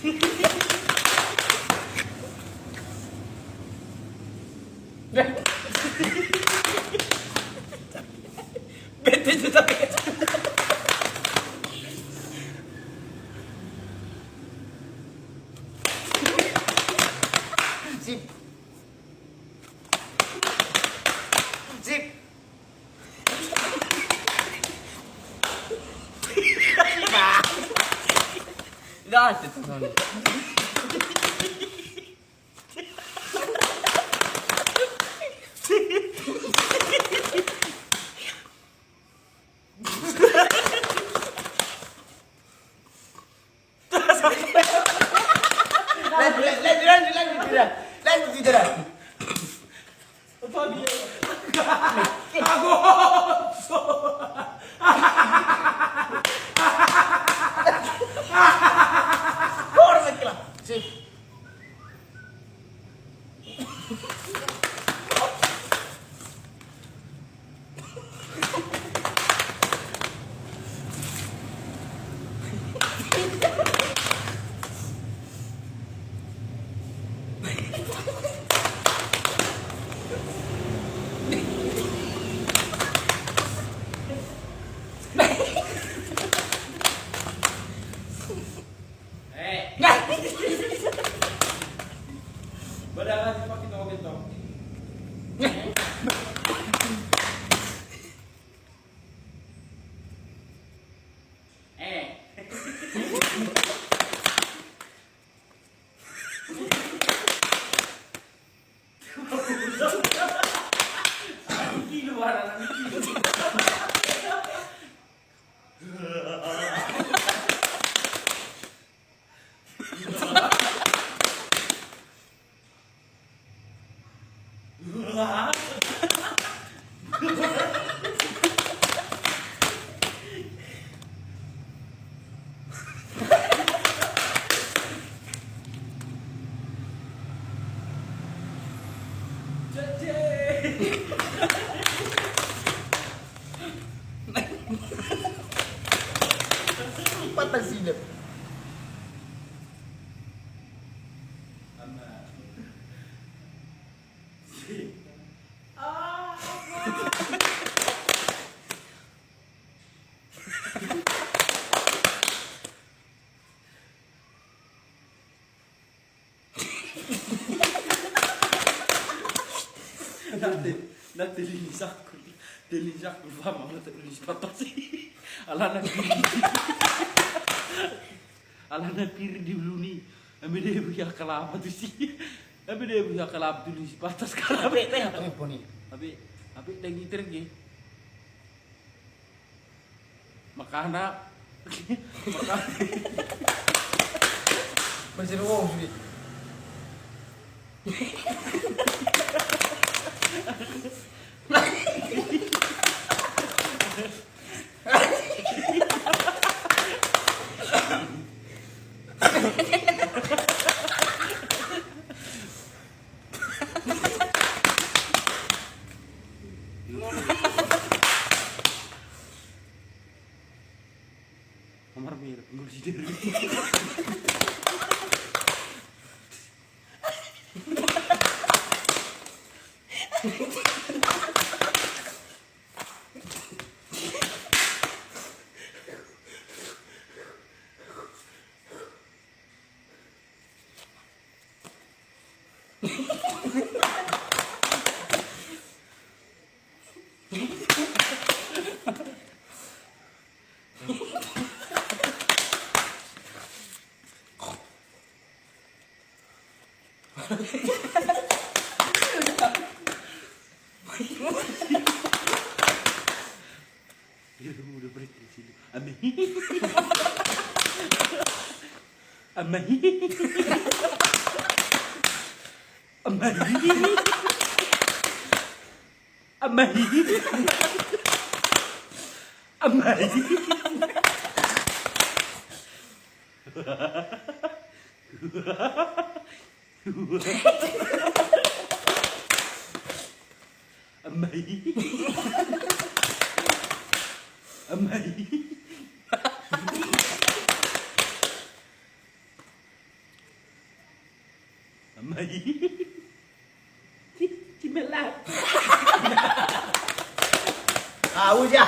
Bete juga bete. Sip. Sip. Dah, itu tuh. Lanjut tidak. Apa dia? Aku. Orang lagi. Sip. Berapa sih Pak kita? Patah silap. Nanti lisak bersama nanti patah sih. Alana piri di beluni. Ambil dia punya kelapa tu sih. Ambil dia punya kelapa tu di patah sekarang. Tapi lagi tergi. Makana Masih ruang sih. Kamar mir, ngurus diri. Dia udah berhenti sini. Amin. Amin. Amin. Amin. Mai. Cimelat. Ah, uja.